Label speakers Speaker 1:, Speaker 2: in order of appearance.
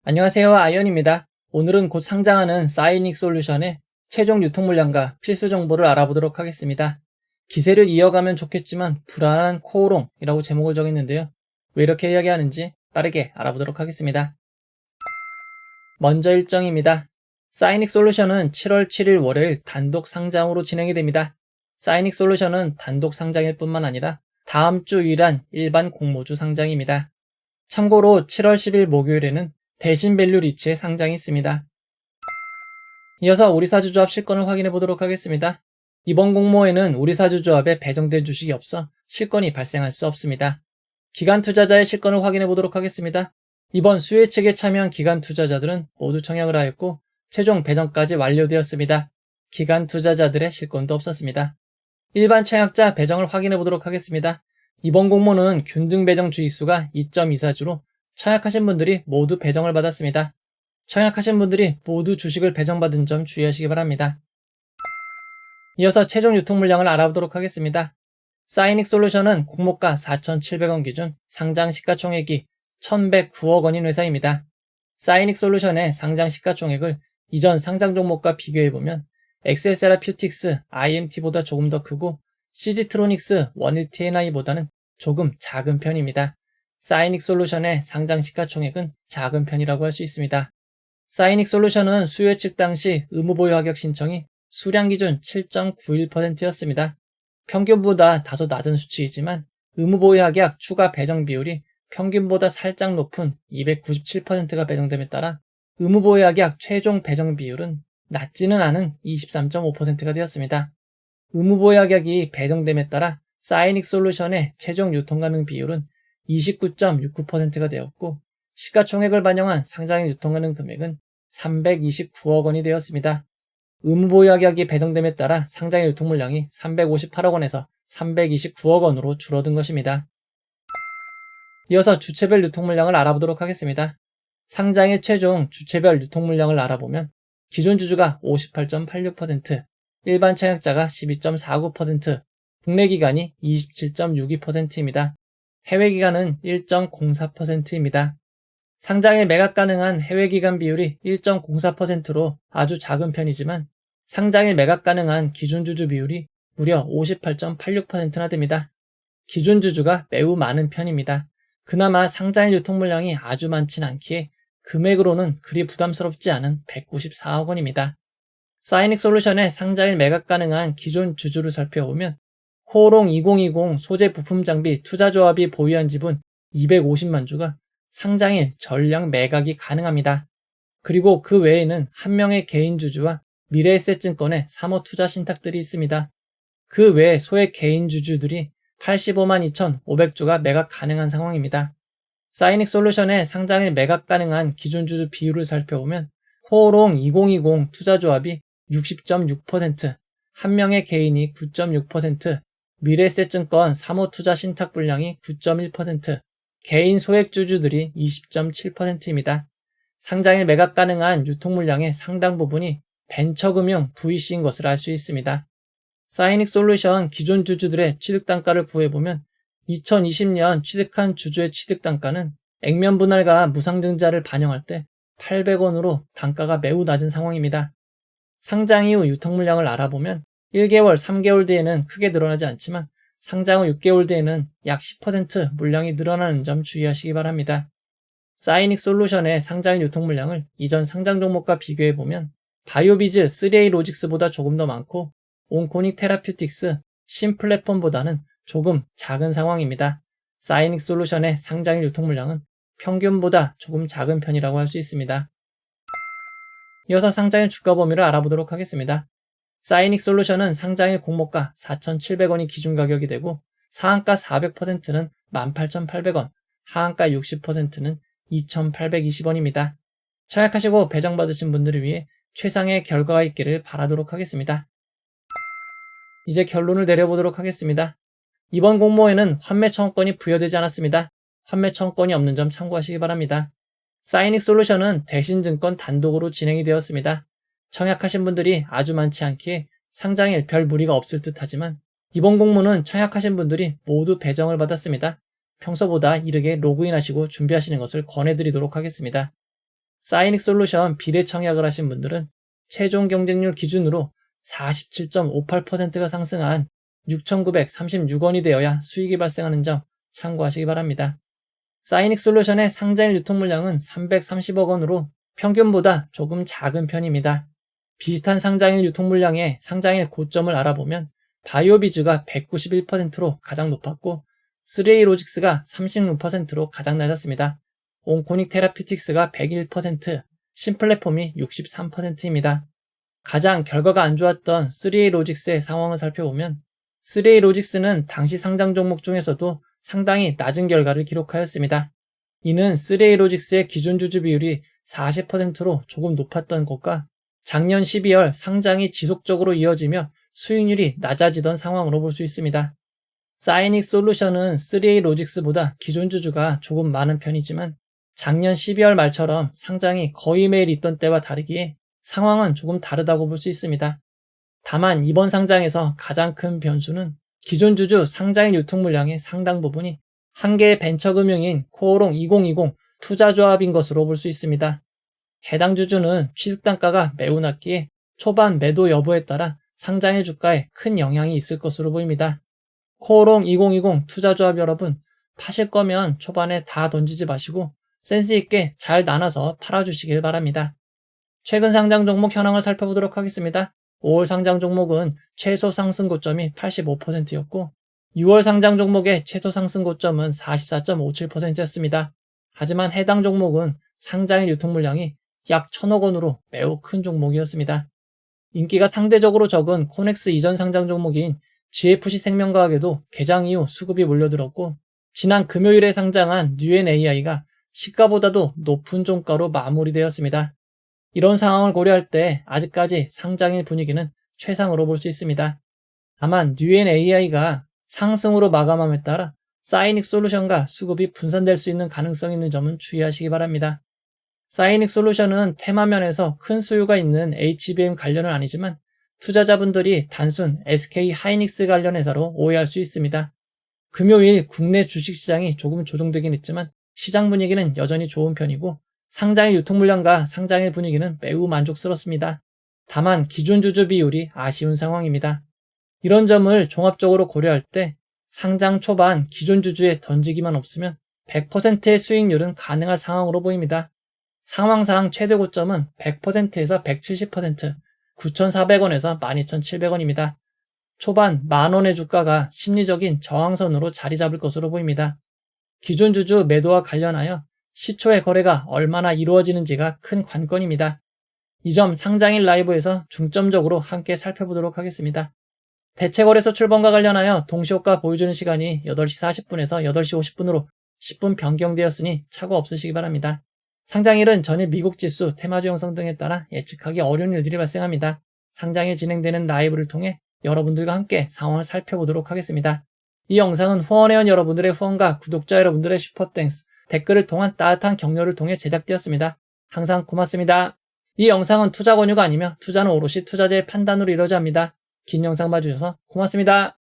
Speaker 1: 안녕하세요. 아이언입니다. 오늘은 곧 상장하는 사이닉 솔루션의 최종 유통 물량과 필수 정보를 알아보도록 하겠습니다. 기세를 이어가면 좋겠지만 불안한 코오롱이라고 제목을 정했는데요. 왜 이렇게 이야기하는지 빠르게 알아보도록 하겠습니다. 먼저 일정입니다. 사이닉 솔루션은 7월 7일 월요일 단독 상장으로 진행이 됩니다. 사이닉 솔루션은 단독 상장일 뿐만 아니라 다음 주 유일한 일반 공모주 상장입니다. 참고로 7월 10일 목요일에는 대신 밸류 리츠의 상장이 있습니다. 이어서 우리사주조합 실권을 확인해 보도록 하겠습니다. 이번 공모에는 우리사주조합에 배정된 주식이 없어 실권이 발생할 수 없습니다. 기관 투자자의 실권을 확인해 보도록 하겠습니다. 이번 수혜 측에 참여한 기관 투자자들은 모두 청약을 하였고 최종 배정까지 완료되었습니다. 기관 투자자들의 실권도 없었습니다. 일반 청약자 배정을 확인해 보도록 하겠습니다. 이번 공모는 균등 배정 주의수가 2.24주로 청약하신 분들이 모두 배정을 받았습니다. 청약하신 분들이 모두 주식을 배정받은 점 주의하시기 바랍니다. 이어서 최종 유통 물량을 알아보도록 하겠습니다. 사이닉 솔루션은 공모가 4,700원 기준 상장 시가총액이 1,109억 원인 회사입니다. 사이닉 솔루션의 상장 시가총액을 이전 상장 종목과 비교해보면 엑셀세라퓨틱스 IMT보다 조금 더 크고 CG트로닉스 원일TNI보다는 조금 작은 편입니다. 사이닉 솔루션의 상장 시가총액은 작은 편이라고 할 수 있습니다. 사이닉 솔루션은 수요 측 당시 의무보유 하격 신청이 수량 기준 7.91%였습니다. 평균보다 다소 낮은 수치이지만 의무보유 하격 추가 배정 비율이 평균보다 살짝 높은 297%가 배정됨에 따라 의무보유 하격 최종 배정 비율은 낮지는 않은 23.5%가 되었습니다. 의무보유 하격이 배정됨에 따라 사이닉 솔루션의 최종 유통 가능 비율은 29.69%가 되었고 시가총액을 반영한 상장에 유통하는 금액은 329억 원이 되었습니다. 의무보유 하격이 배정됨에 따라 상장의 유통 물량이 358억 원에서 329억 원으로 줄어든 것입니다. 이어서 주체별 유통 물량을 알아보도록 하겠습니다. 상장의 최종 주체별 유통 물량을 알아보면 기존 주주가 58.86%, 일반 청약자가 12.49%, 국내 기관이 27.62%입니다. 해외 기관은 1.04%입니다. 상장에 매각 가능한 해외 기관 비율이 1.04%로 아주 작은 편이지만 상장에 매각 가능한 기존 주주 비율이 무려 58.86%나 됩니다. 기존 주주가 매우 많은 편입니다. 그나마 상장의 유통 물량이 아주 많진 않기에 금액으로는 그리 부담스럽지 않은 194억 원입니다. 사이닉 솔루션의 상장일 매각 가능한 기존 주주를 살펴보면 코오롱 2020 소재 부품 장비 투자조합이 보유한 지분 250만 주가 상장일 전량 매각이 가능합니다. 그리고 그 외에는 한 명의 개인 주주와 미래에셋증권의 사모 투자 신탁들이 있습니다. 그 외에 소액 개인 주주들이 85만 2,500주가 매각 가능한 상황입니다. 사이닉 솔루션의 상장일 매각 가능한 기존 주주 비율을 살펴보면 코오롱 2020 투자조합이 60.6%, 한 명의 개인이 9.6%, 미래에셋증권 사모투자 신탁 분량이 9.1%, 개인 소액 주주들이 20.7%입니다. 상장일 매각 가능한 유통 물량의 상당 부분이 벤처금융 VC인 것을 알 수 있습니다. 사이닉 솔루션 기존 주주들의 취득 단가를 구해보면 2020년 취득한 주주의 취득 단가는 액면 분할과 무상증자를 반영할 때 800원으로 단가가 매우 낮은 상황입니다. 상장 이후 유통 물량을 알아보면 1개월, 3개월 뒤에는 크게 늘어나지 않지만 상장 후 6개월 뒤에는 약 10% 물량이 늘어나는 점 주의하시기 바랍니다. 사이닉 솔루션의 상장 유통 물량을 이전 상장 종목과 비교해보면 바이오비즈 3A 로직스보다 조금 더 많고 온코닉 테라퓨틱스 신플랫폼보다는 조금 작은 상황입니다. 사이닉 솔루션의 상장일 유통 물량은 평균보다 조금 작은 편이라고 할 수 있습니다. 이어서 상장일 주가 범위를 알아보도록 하겠습니다. 사이닉 솔루션은 상장일 공모가 4,700원이 기준 가격이 되고 상한가 400%는 18,800원, 하한가 60%는 2,820원입니다. 청약하시고 배정받으신 분들을 위해 최상의 결과가 있기를 바라도록 하겠습니다. 이제 결론을 내려보도록 하겠습니다. 이번 공모에는 환매 청구권이 부여되지 않았습니다. 환매 청구권이 없는 점 참고하시기 바랍니다. 사이닉 솔루션은 대신증권 단독으로 진행이 되었습니다. 청약하신 분들이 아주 많지 않기에 상장일 별 무리가 없을 듯 하지만 이번 공모는 청약하신 분들이 모두 배정을 받았습니다. 평소보다 이르게 로그인하시고 준비하시는 것을 권해드리도록 하겠습니다. 사이닉솔루션 비례 청약을 하신 분들은 최종 경쟁률 기준으로 47.58%가 상승한 6,936원이 되어야 수익이 발생하는 점 참고하시기 바랍니다. 사이닉솔루션의 상장일 유통물량은 330억 원으로 평균보다 조금 작은 편입니다. 비슷한 상장일 유통물량의 상장일 고점을 알아보면 바이오비즈가 191%로 가장 높았고 3A로직스가 36%로 가장 낮았습니다. 온코닉 테라피틱스가 101%, 신플랫폼이 63%입니다. 가장 결과가 안 좋았던 3A로직스의 상황을 살펴보면 3A로직스는 당시 상장 종목 중에서도 상당히 낮은 결과를 기록하였습니다. 이는 3A로직스의 기존 주주 비율이 40%로 조금 높았던 것과 작년 12월 상장이 지속적으로 이어지며 수익률이 낮아지던 상황으로 볼 수 있습니다. 사이닉솔루션은 3A로직스보다 기존 주주가 조금 많은 편이지만 작년 12월 말처럼 상장이 거의 매일 있던 때와 다르기에 상황은 조금 다르다고 볼 수 있습니다. 다만 이번 상장에서 가장 큰 변수는 기존 주주 상장일 유통 물량의 상당 부분이 한 개의 벤처금융인 코오롱 2020 투자조합인 것으로 볼 수 있습니다. 해당 주주는 취득단가가 매우 낮기에 초반 매도 여부에 따라 상장일 주가에 큰 영향이 있을 것으로 보입니다. 코오롱 2020 투자조합 여러분, 파실 거면 초반에 다 던지지 마시고 센스 있게 잘 나눠서 팔아주시길 바랍니다. 최근 상장 종목 현황을 살펴보도록 하겠습니다. 5월 상장 종목은 최소 상승 고점이 85%였고 6월 상장 종목의 최소 상승 고점은 44.57%였습니다. 하지만 해당 종목은 상장일 유통 물량이 약 1,000억 원으로 매우 큰 종목이었습니다. 인기가 상대적으로 적은 코넥스 이전 상장 종목인 GFC 생명과학에도 개장 이후 수급이 몰려들었고 지난 금요일에 상장한 뉴엔AI가 시가보다도 높은 종가로 마무리되었습니다. 이런 상황을 고려할 때 아직까지 상장일 분위기는 최상으로 볼 수 있습니다. 다만 뉴엔AI가 상승으로 마감함에 따라 사이닉솔루션과 수급이 분산될 수 있는 가능성이 있는 점은 주의하시기 바랍니다. 사이닉솔루션은 테마면에서 큰 수요가 있는 HBM 관련은 아니지만 투자자분들이 단순 SK 하이닉스 관련 회사로 오해할 수 있습니다. 금요일 국내 주식시장이 조금 조정되긴 했지만 시장 분위기는 여전히 좋은 편이고 상장일 유통 물량과 상장일 분위기는 매우 만족스럽습니다. 다만 기존 주주 비율이 아쉬운 상황입니다. 이런 점을 종합적으로 고려할 때 상장 초반 기존 주주에 던지기만 없으면 100%의 수익률은 가능할 상황으로 보입니다. 상황상 최대 고점은 100%에서 170%, 9,400원에서 12,700원입니다. 초반 만원의 주가가 심리적인 저항선으로 자리 잡을 것으로 보입니다. 기존 주주 매도와 관련하여 시초의 거래가 얼마나 이루어지는지가 큰 관건입니다. 이 점 상장일 라이브에서 중점적으로 함께 살펴보도록 하겠습니다. 대체거래소 출범과 관련하여 동시효과 보여주는 시간이 8시 40분에서 8시 50분으로 10분 변경되었으니 착오 없으시기 바랍니다. 상장일은 전일 미국 지수, 테마주 형성 등에 따라 예측하기 어려운 일들이 발생합니다. 상장일 진행되는 라이브를 통해 여러분들과 함께 상황을 살펴보도록 하겠습니다. 이 영상은 후원회원 여러분들의 후원과 구독자 여러분들의 슈퍼땡스, 댓글을 통한 따뜻한 격려를 통해 제작되었습니다. 항상 고맙습니다. 이 영상은 투자 권유가 아니며 투자는 오롯이 투자자의 판단으로 이루어져야 합니다. 긴 영상 봐주셔서 고맙습니다.